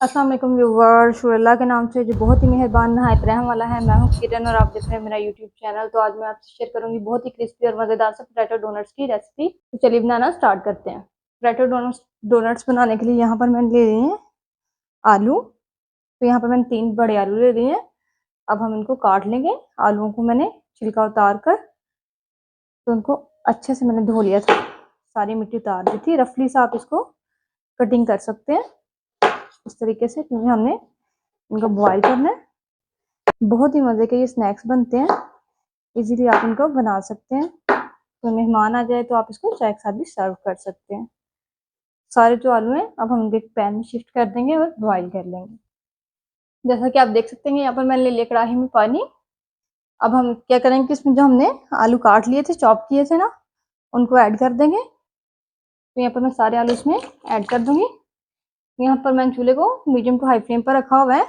अस्सलाम वालेकुम व्यूवर, शुअल्लाह के नाम से जो बहुत ही मेहरबान नहायत रहम वाला है। मैं हूँ किरण और आप देख रहे हैं मेरा यूट्यूब चैनल। तो आज मैं आपसे शेयर करूंगी बहुत ही क्रिस्पी और मज़ेदार से पोटैटो डोनट्स की रेसिपी। तो चलिए बनाना स्टार्ट करते हैं। पोटैटो डोनट्स बनाने के लिए यहाँ पर मैंने ले लिए हैं आलू। तो यहाँ पर मैंने 3 बड़े आलू ले लिए हैं। अब हम इनको काट लेंगे। आलूओं को मैंने छिलका उतार कर तो उनको अच्छे से मैंने धो लिया था, सारी मिट्टी उतार दी थी। रफली से आप इसको कटिंग कर सकते हैं इस तरीके से, क्योंकि हमने इनको बॉईल करना है। बहुत ही मज़े के ये स्नैक्स बनते हैं, इजीली आप इनको बना सकते हैं। तो मेहमान आ जाए तो आप इसको चाय के साथ भी सर्व कर सकते हैं। सारे जो आलू हैं अब हम एक पैन में शिफ्ट कर देंगे और बॉईल कर लेंगे। जैसा कि आप देख सकते हैं यहाँ पर मैंने ले लिया कढ़ाई में पानी। अब हम क्या करेंगे कि इसमें जो हमने आलू काट लिए थे, चॉप किए थे ना, उनको ऐड कर देंगे। तो यहाँ पर मैं सारे आलू इसमें ऐड कर दूंगी। यहाँ पर मैंने चूल्हे को मीडियम टू हाई फ्लेम पर रखा हुआ है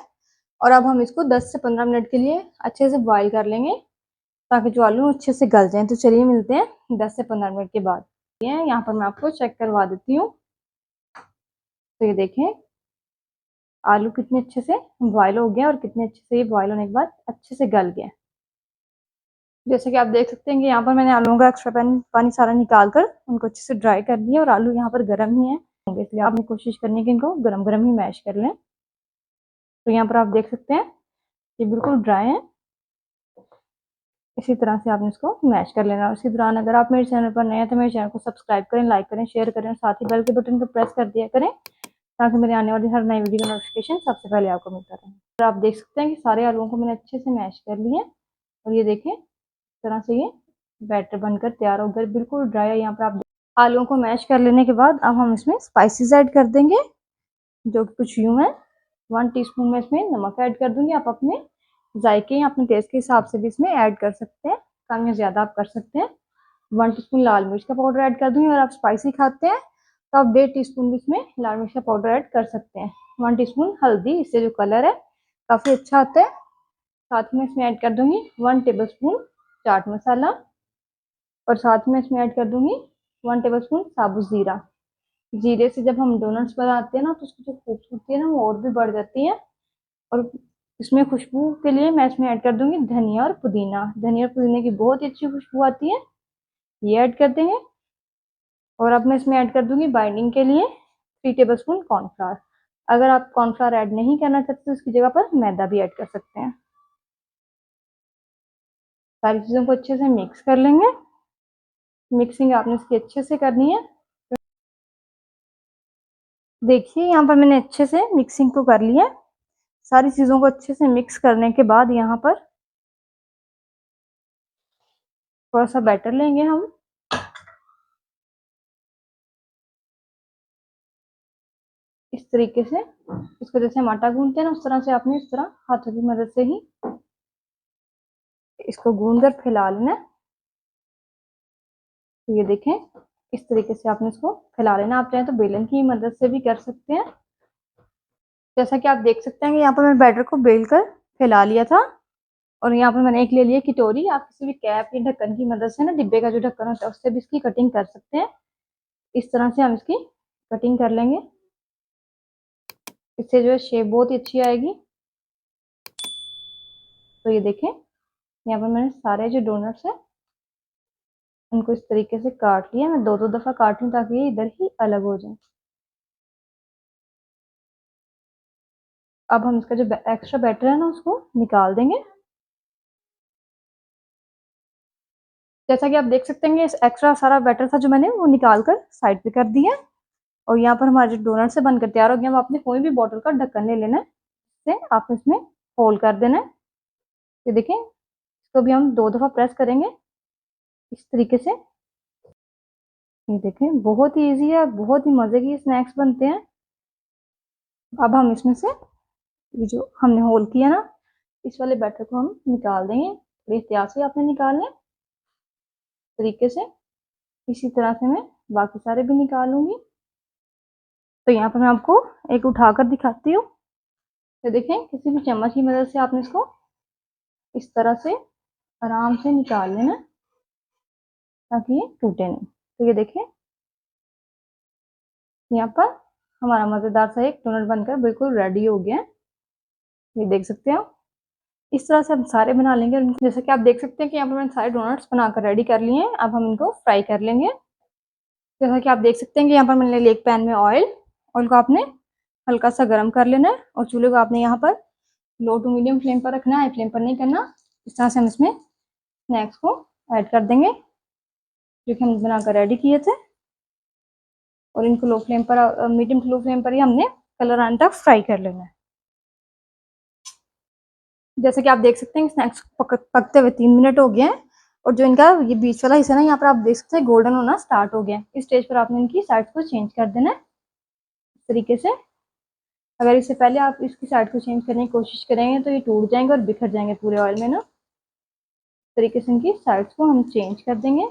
और अब हम इसको 10 से 15 मिनट के लिए अच्छे से बॉईल कर लेंगे ताकि जो आलू अच्छे से गल जाएं। तो चलिए मिलते हैं 10 से 15 मिनट के बाद। यहाँ पर मैं आपको चेक करवा देती हूँ। तो ये देखें आलू कितने अच्छे से बॉईल हो गए और कितने अच्छे से ये बॉईल होने के बाद अच्छे से गल गए। जैसे कि आप देख सकते हैं कि यहाँ पर मैंने आलूओं का एक्स्ट्रा पानी सारा निकाल कर उनको अच्छे से ड्राई कर दिया और आलू यहाँ पर गर्म ही है, इसलिए आपने कोशिश करनी है कि इनको गर्म गर्म ही मैश कर लें। तो यहाँ पर आप देख सकते हैं ये बिल्कुल ड्राई है। इसी तरह से आपने इसको मैश कर लेना। और इसी दौरान अगर आप मेरे चैनल पर नए हैं तो मेरे चैनल को सब्सक्राइब करें, लाइक करें, शेयर करें और साथ ही बेल के बटन को प्रेस कर दिया करें ताकि मेरे आने वाली हर नई वीडियो का नोटिफिकेशन सबसे पहले आपको मिलता रहे। और आप देख सकते हैं कि सारे आलूओं को मैंने अच्छे से मैश कर लिया और ये देखें इस तरह से ये बैटर बनकर तैयार हो गया, बिल्कुल ड्राई है। यहाँ पर आप आलूओं को मैश कर लेने के बाद अब हम इसमें स्पाइसेस ऐड कर देंगे, जो कि कुछ यूँ है। 1 टीस्पून में इसमें नमक ऐड कर दूंगी। आप अपने जायके या अपने टेस्ट के हिसाब से भी इसमें ऐड कर सकते हैं, कम या ज़्यादा आप कर सकते हैं। 1 टीस्पून लाल मिर्च का पाउडर ऐड कर दूंगी। अगर आप स्पाइसी खाते हैं तो आप 1.5 टीस्पून भी इसमें लाल मिर्च का पाउडर ऐड कर सकते हैं। 1 टीस्पून हल्दी, इससे जो कलर है काफ़ी अच्छा आता है। साथ में इसमें ऐड कर दूंगी 1 टेबलस्पून चाट मसाला और साथ में इसमें ऐड कर दूंगी 1 टेबलस्पून साबुत ज़ीरा। जीरे से जब हम डोनट्स बनाते हैं ना तो उसकी जो खूबसूरती है ना वो और भी बढ़ जाती है। और इसमें खुशबू के लिए मैं इसमें ऐड कर दूंगी धनिया और पुदीना। धनिया और पुदीने की बहुत ही अच्छी खुशबू आती है, ये ऐड कर देंगे। और अब मैं इसमें ऐड कर दूंगी बाइंडिंग के लिए 3 टेबलस्पून कॉर्नफ्लावर। अगर आप कॉर्नफ्लावर ऐड नहीं करना चाहते तो उसकी जगह पर मैदा भी ऐड कर सकते हैं। सारी चीज़ों को अच्छे से मिक्स कर लेंगे। मिक्सिंग आपने इसकी अच्छे से करनी है। देखिए यहाँ पर मैंने अच्छे से मिक्सिंग को कर लिया। सारी चीज़ों को अच्छे से मिक्स करने के बाद यहाँ पर थोड़ा सा बैटर लेंगे हम। इस तरीके से इसको जैसे हम आटा गूंथते हैं ना उस तरह से आपने इस तरह हाथों की मदद से ही इसको गूंद कर फैला लेना। तो ये देखें इस तरीके से आपने इसको फैला लेना। आप चाहें तो बेलन की मदद से भी कर सकते हैं। जैसा कि आप देख सकते हैं कि यहाँ पर मैं बैटर को बेल कर फैला लिया था और यहाँ पर मैंने एक ले लिया कटोरी। आप किसी भी कैप या ढक्कन की मदद से ना, डिब्बे का जो ढक्कन होता है उससे भी इसकी कटिंग कर सकते हैं। इस तरह से हम इसकी कटिंग कर लेंगे, इससे जो है शेप बहुत ही अच्छी आएगी। तो ये देखें यहाँ पर मैंने सारे जो डोनट्स हैं उनको इस तरीके से काट लिया। मैं 2-2 दफ़ा काट लूँ ताकि ये इधर ही अलग हो जाए। अब हम इसका जो एक्स्ट्रा बैटर है ना उसको निकाल देंगे। जैसा कि आप देख सकते हैं इस एक्स्ट्रा सारा बैटर था जो मैंने वो निकाल कर साइड पे कर दिया। और यहाँ पर हमारे जो डोनट से बनकर तैयार हो गया। हम अपने कोई भी बॉटल का ढक्कन ले लेना है, इससे आप इसमें होल कर देना है। ये देखें इसको भी हम 2 दफ़ा प्रेस करेंगे इस तरीके से। ये देखें बहुत ही ईजी है, बहुत ही मज़े की स्नैक्स बनते हैं। अब हम इसमें से ये जो हमने होल किया ना इस वाले बैटर को हम निकाल देंगे। थोड़ी एहतियात से आपने निकालना है तरीके से। इसी तरह से मैं बाकी सारे भी निकाल लूंगी। तो यहाँ पर मैं आपको एक उठाकर दिखाती हूँ। तो देखें किसी भी चम्मच की मदद से आपने इसको इस तरह से आराम से निकाल लेना ताकि ये टूटे नहीं। तो ये देखें यहाँ पर हमारा मज़ेदार सा एक डोनट बनकर बिल्कुल रेडी हो गया है। ये देख सकते हैं आप। इस तरह से हम सारे बना लेंगे। और जैसा कि आप देख सकते हैं कि यहाँ पर मैंने सारे डोनट्स बनाकर रेडी कर लिए हैं। अब हम इनको फ्राई कर लेंगे। जैसा कि आप देख सकते हैं कि यहाँ पर मैंने लिया एक पैन में ऑयल को आपने हल्का सा गर्म कर लेना है और चूल्हे को आपने यहाँ पर लो टू मीडियम फ्लेम पर रखना है, हाई फ्लेम पर नहीं करना। इस तरह से हम इसमें स्नैक्स को ऐड कर देंगे जो कि हम बनाकर रेडी किए थे, और इनको लो फ्लेम पर, मीडियम टू लो फ्लेम पर ही हमने कलर आने तक फ्राई कर लेना है। जैसे कि आप देख सकते हैं स्नैक्स पकते हुए 3 मिनट हो गए हैं, और जो इनका ये बीच वाला हिस्सा ना, यहाँ पर आप देख सकते हैं गोल्डन होना स्टार्ट हो गया है। इस स्टेज पर आपने इनकी साइड्स को चेंज कर देना है इस तरीके से। अगर इससे पहले आप इसकी साइड को चेंज करने की कोशिश करेंगे तो ये टूट जाएंगे और बिखर जाएंगे पूरे ऑयल में ना। इस तरीके से इनकी साइड्स को हम चेंज कर देंगे।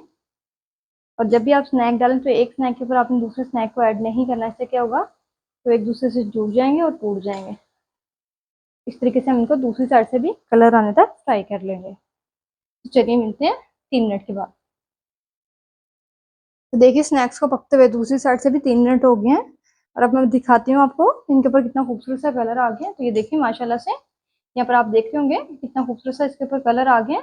और जब भी आप स्नैक डालें तो एक स्नैक के ऊपर आपने दूसरे स्नैक को ऐड नहीं करना। इससे क्या होगा, तो एक दूसरे से जुड़ जाएंगे और टूट जाएंगे। इस तरीके से हम इनको दूसरी साइड से भी कलर आने तक फ्राई कर लेंगे। तो चलिए मिलते हैं 3 मिनट के बाद। तो देखिए स्नैक्स को पकते हुए दूसरी साइड से भी 3 मिनट हो गए हैं, और अब मैं दिखाती हूँ आपको इनके ऊपर कितना खूबसूरत सा कलर आ गया। तो ये देखिए माशाल्लाह से यहाँ पर आप देख रहे होंगे कितना खूबसूरत सा इसके ऊपर कलर आ गया।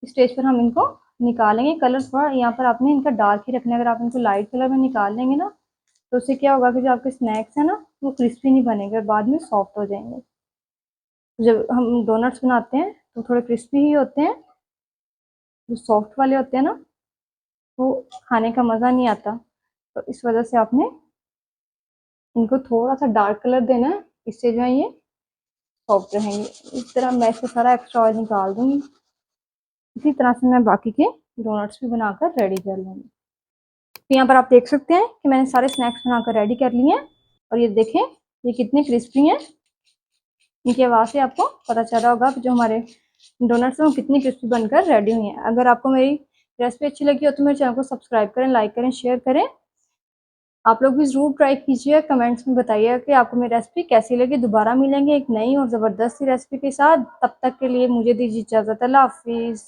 इस स्टेज पर हम इनको निकालेंगे। कलर थोड़ा यहाँ पर आपने इनका डार्क ही रखना है। अगर आप इनको लाइट कलर में निकाल लेंगे ना, तो उससे क्या होगा कि जो आपके स्नैक्स है ना, वो क्रिस्पी नहीं बनेंगे और बाद में सॉफ्ट हो जाएंगे। जब हम डोनट्स बनाते हैं तो थोड़े क्रिस्पी ही होते हैं। जो सॉफ्ट वाले होते हैं ना, वो खाने का मज़ा नहीं आता। तो इस वजह से आपने इनको थोड़ा सा डार्क कलर देना है, इससे जो है ये सॉफ्ट रहेंगे। इस तरह मैं इसका सारा एक्स्ट्रा ऑयल निकाल दूंगी। इसी तरह से मैं बाकी के डोनट्स भी बनाकर रेडी कर लूँगी। तो यहाँ पर आप देख सकते हैं कि मैंने सारे स्नैक्स बनाकर रेडी कर लिए हैं, और ये देखें ये कितने क्रिस्पी हैं। इनकी आवाज़ से आपको पता चल रहा होगा कि जो हमारे डोनट्स हैं वो कितनी क्रिस्पी बनकर रेडी हुई हैं। अगर आपको मेरी रेसिपी अच्छी लगी हो तो मेरे चैनल को सब्सक्राइब करें, लाइक करें, शेयर करें। आप लोग भी ज़रूर ट्राई कीजिए, कमेंट्स में बताइए कि आपको मेरी रेसिपी कैसी लगी। दोबारा मिलेंगे एक नई और ज़बरदस्त सी रेसिपी के साथ। तब तक के लिए मुझे दीजिए इजाज़त। अल्लाह हाफिज़।